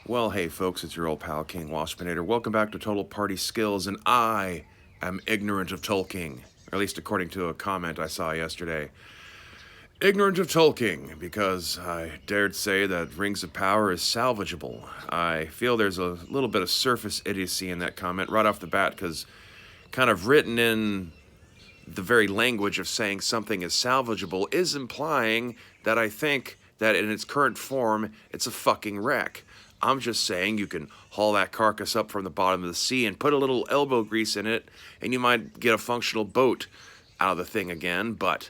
Well, hey folks, it's your old pal King Waspinator. Welcome back to Total Party Skills, and I am ignorant of Tolkien, or at least according to a comment I saw yesterday. Ignorant of Tolkien, because I dared say that Rings of Power is salvageable. I feel there's a little bit of surface idiocy in that comment right off the bat, because kind of written in the very language of saying something is salvageable is implying that I think that in its current form, it's a fucking wreck. I'm just saying you can haul that carcass up from the bottom of the sea and put a little elbow grease in it, and you might get a functional boat out of the thing again, but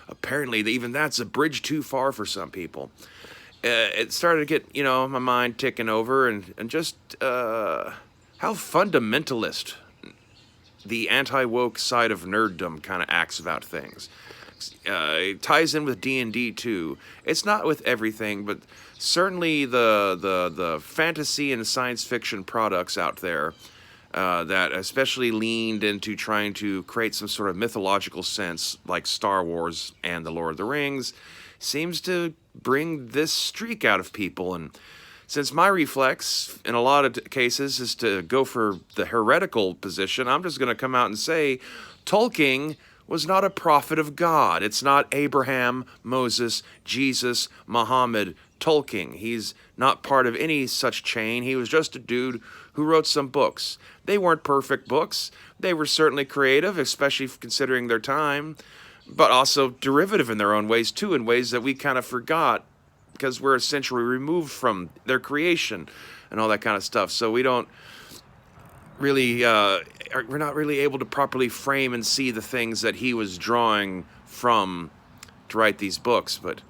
apparently even that's a bridge too far for some people. It started to get, my mind ticking over, and just how fundamentalist the anti-woke side of nerddom kind of acts about things. It ties in with D&D too. It's not with everything, but certainly the fantasy and science fiction products out there that especially leaned into trying to create some sort of mythological sense, like Star Wars and The Lord of the Rings, seems to bring this streak out of people. And since my reflex in a lot of cases is to go for the heretical position, I'm just going to come out and say Tolkien was not a prophet of God. It's not Abraham, Moses, Jesus, Muhammad, Tolkien. He's not part of any such chain. He was just a dude who wrote some books. They weren't perfect books. They were certainly creative, especially considering their time, but also derivative in their own ways too, in ways that we kind of forgot because we're a century removed from their creation and all that kind of stuff. So we don't really, we're not really able to properly frame and see the things that he was drawing from to write these books. But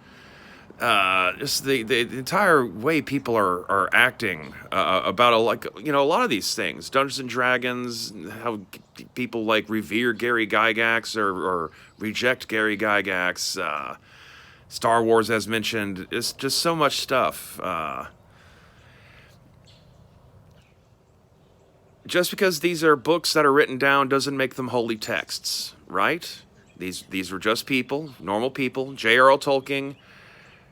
just the entire way people are acting about a lot of these things, Dungeons and Dragons, how people like revere Gary Gygax or reject Gary Gygax. Star Wars, as mentioned, is just so much stuff. Just because these are books that are written down doesn't make them holy texts, right? These were just people, normal people. J.R.R. Tolkien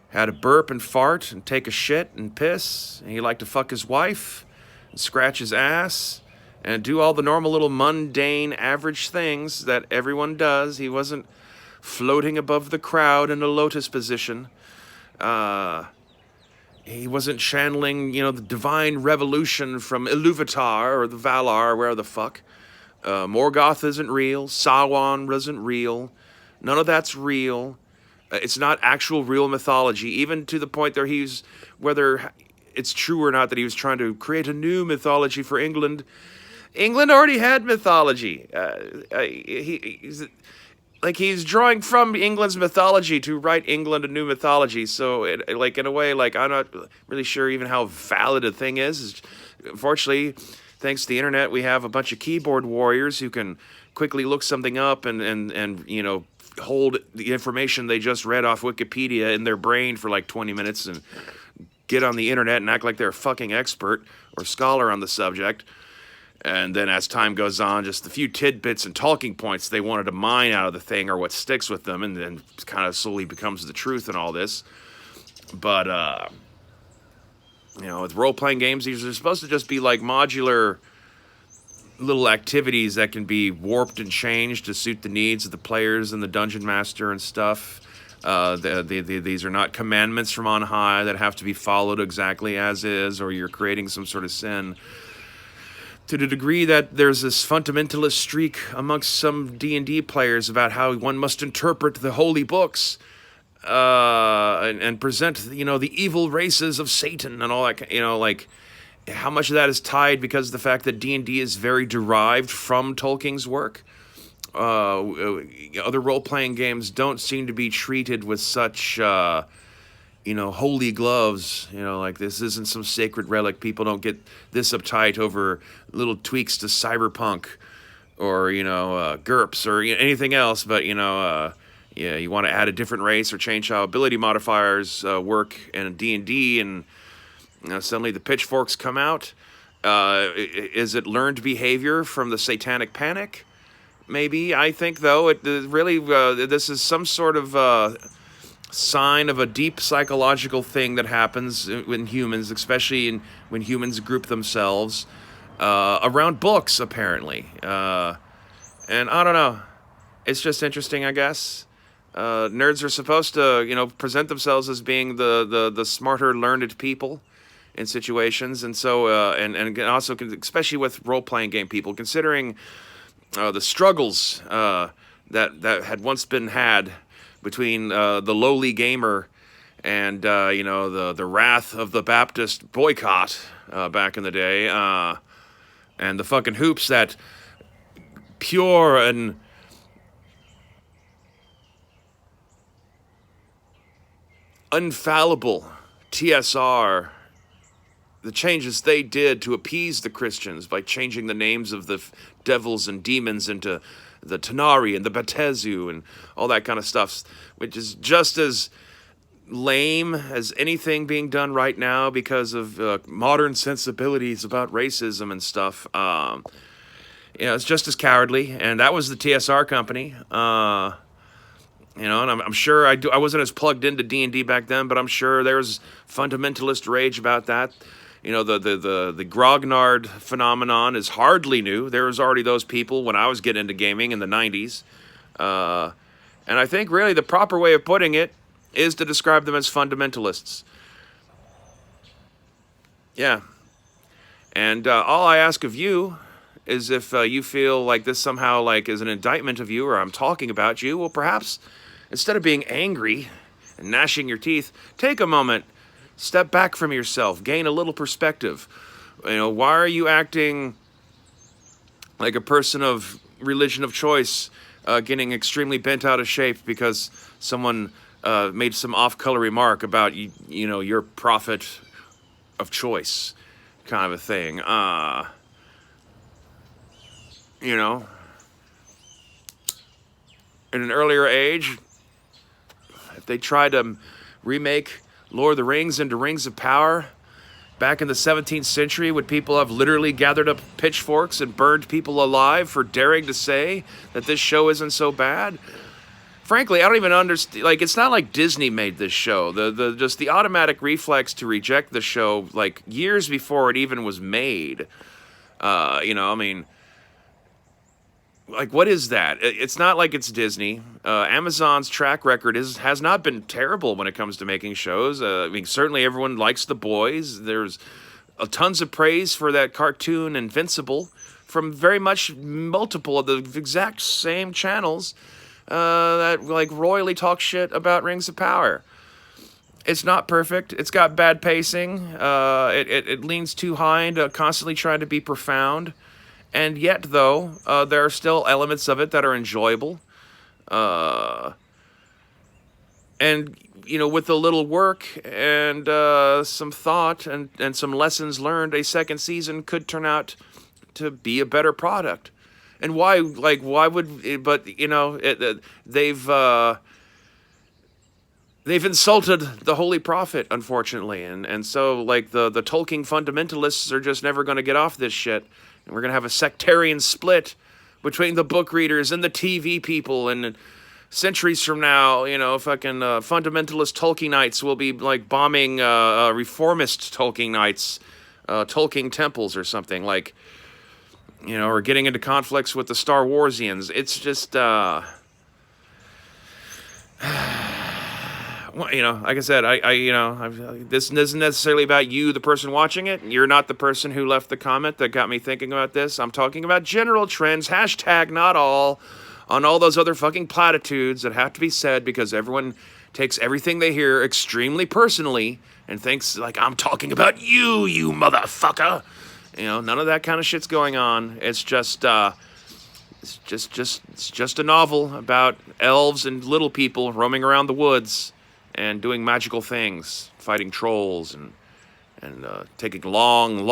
had to burp and fart and take a shit and piss, and he liked to fuck his wife and scratch his ass and do all the normal little mundane average things that everyone does. He wasn't floating above the crowd in a lotus position. He wasn't channeling, the divine revolution from Iluvatar or the Valar, where the fuck. Morgoth isn't real. Sauron isn't real. None of that's real. It's not actual real mythology, even to the point that whether it's true or not that he was trying to create a new mythology for England. England already had mythology. He's drawing from England's mythology to write England a new mythology. So, in a way, I'm not really sure even how valid a thing is. Unfortunately, thanks to the internet, we have a bunch of keyboard warriors who can quickly look something up and hold the information they just read off Wikipedia in their brain for like 20 minutes and get on the internet and act like they're a fucking expert or scholar on the subject. And then as time goes on, just the few tidbits and talking points they wanted to mine out of the thing are what sticks with them and then kind of slowly becomes the truth in all this. But, with role-playing games, these are supposed to just be like modular little activities that can be warped and changed to suit the needs of the players and the dungeon master and stuff. These are not commandments from on high that have to be followed exactly as is, or you're creating some sort of sin. To the degree that there's this fundamentalist streak amongst some D&D players about how one must interpret the holy books and present, the evil races of Satan and all that, how much of that is tied because of the fact that D&D is very derived from Tolkien's work. Other role-playing games don't seem to be treated with such holy gloves, this isn't some sacred relic. People don't get this uptight over little tweaks to cyberpunk or, GURPS or anything else. But, you want to add a different race or change how ability modifiers work in D&D, and suddenly the pitchforks come out. Is it learned behavior from the Satanic Panic? Maybe. I think, though, this is some sort of sign of a deep psychological thing that happens in humans, especially when humans group themselves around books, apparently. And I don't know. It's just interesting, I guess. Nerds are supposed to, present themselves as being the smarter, learned people in situations, and so and also especially with role playing game people, considering the struggles that had once been had between the lowly gamer and the wrath of the Baptist boycott back in the day, and the fucking hoops that pure and infallible TSR, the changes they did to appease the Christians by changing the names of the devils and demons into the Tanari and the Batezu and all that kind of stuff, which is just as lame as anything being done right now because of modern sensibilities about racism and stuff. It's just as cowardly, and that was the TSR company. And I'm sure I wasn't as plugged into D&D back then, but I'm sure there's fundamentalist rage about that. The grognard phenomenon is hardly new. There was already those people when I was getting into gaming in the 90s. And I think really the proper way of putting it is to describe them as fundamentalists. Yeah. And all I ask of you is if you feel like this somehow like is an indictment of you or I'm talking about you, well, perhaps instead of being angry and gnashing your teeth, take a moment, step back from yourself, gain a little perspective. Why are you acting like a person of religion of choice, getting extremely bent out of shape because someone made some off-color remark about your prophet of choice, kind of a thing. In an earlier age, if they tried to remake Lord of the Rings into Rings of Power back in the 17th century, would people have literally gathered up pitchforks and burned people alive for daring to say that this show isn't so bad? Frankly, I don't even understand. Like, it's not like Disney made this show. Just the automatic reflex to reject the show, like, years before it even was made. Like, what is that? It's not like it's Disney. Amazon's track record has not been terrible when it comes to making shows. Certainly everyone likes The Boys. There's tons of praise for that cartoon Invincible from very much multiple of the exact same channels that like royally talk shit about Rings of Power. It's not perfect. It's got bad pacing. It leans too high into constantly trying to be profound. And yet, though, there are still elements of it that are enjoyable. And, with a little work and some thought and some lessons learned, a second season could turn out to be a better product. And why would, but, they've insulted the Holy Prophet, unfortunately. And so, like, the Tolkien fundamentalists are just never going to get off this shit. And we're going to have a sectarian split between the book readers and the TV people. And centuries from now, fucking fundamentalist Tolkienites will be, like, bombing reformist Tolkienites, Tolkien temples or something. Like, or getting into conflicts with the Star Warsians. It's just, like I said, this isn't necessarily about you, the person watching it. You're not the person who left the comment that got me thinking about this. I'm talking about general trends, hashtag not all, on all those other fucking platitudes that have to be said because everyone takes everything they hear extremely personally and thinks, like, I'm talking about you, you motherfucker. None of that kind of shit's going on. It's just, it's just a novel about elves and little people roaming around the woods and doing magical things, fighting trolls and taking long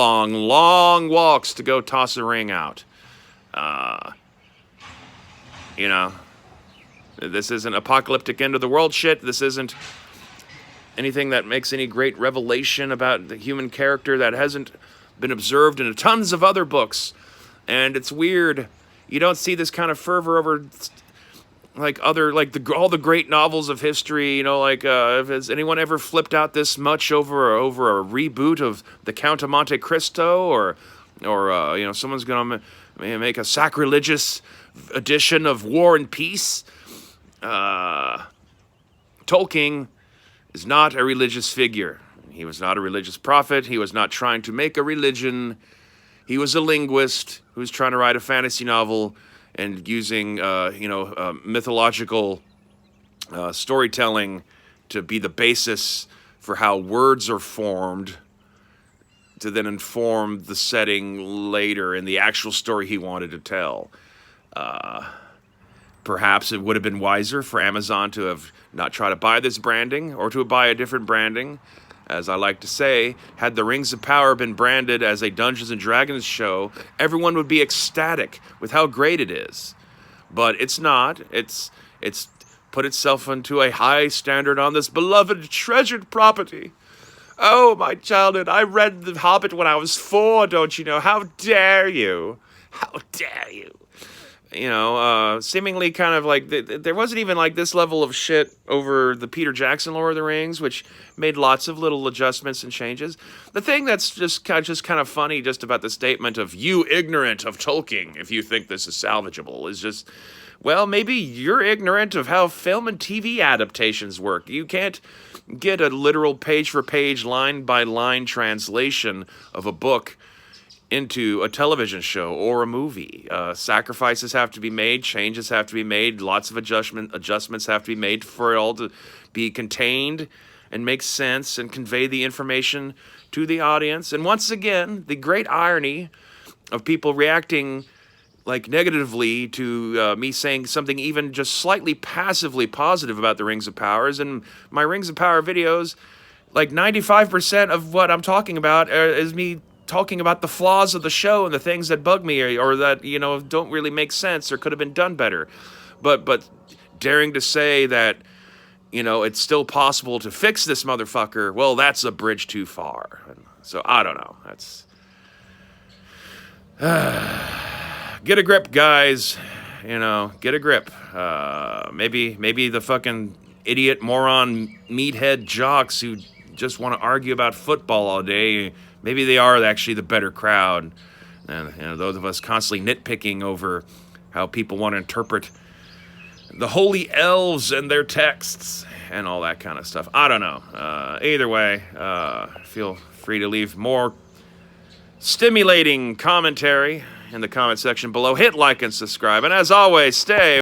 walks to go toss a ring out. This isn't apocalyptic end of the world shit. This isn't anything that makes any great revelation about the human character that hasn't been observed in tons of other books. And it's weird. You don't see this kind of fervor over like other like all the great novels of history, you know, like has anyone ever flipped out this much over a reboot of The Count of Monte Cristo, or you know, someone's gonna make a sacrilegious edition of War and Peace? Tolkien is not a religious figure. He was not a religious prophet. He was not trying to make a religion. He was a linguist who was trying to write a fantasy novel and using, mythological storytelling to be the basis for how words are formed, to then inform the setting later in the actual story he wanted to tell. Perhaps it would have been wiser for Amazon to have not tried to buy this branding, or to buy a different branding. As I like to say, had the Rings of Power been branded as a Dungeons and Dragons show, everyone would be ecstatic with how great it is. But it's not. It's put itself into a high standard on this beloved, treasured property. Oh, my childhood, I read The Hobbit when I was 4, don't you know? How dare you? How dare you? You know, seemingly kind of like, there wasn't even like this level of shit over the Peter Jackson Lord of the Rings, which made lots of little adjustments and changes. The thing that's just kind of funny just about the statement of "you ignorant of Tolkien if you think this is salvageable" is just, well, maybe you're ignorant of how film and TV adaptations work. You can't get a literal page-for-page, line-by-line translation of a book into a television show or a movie. Sacrifices have to be made, changes have to be made, lots of adjustments have to be made for it all to be contained and make sense and convey the information to the audience. And once again, the great irony of people reacting like negatively to me saying something even just slightly passively positive about the Rings of Power is, in my Rings of Power videos, like 95% of what I'm talking about is me talking about the flaws of the show and the things that bug me, or that, you know, don't really make sense or could have been done better. But daring to say that, you know, it's still possible to fix this motherfucker, well, that's a bridge too far. So I don't know. That's get a grip, guys. You know, get a grip. Maybe the fucking idiot moron meathead jocks who just want to argue about football all day, maybe they are actually the better crowd. And, you know, those of us constantly nitpicking over how people want to interpret the holy elves and their texts and all that kind of stuff. I don't know. Either way, feel free to leave more stimulating commentary in the comment section below. Hit like and subscribe. And as always, stay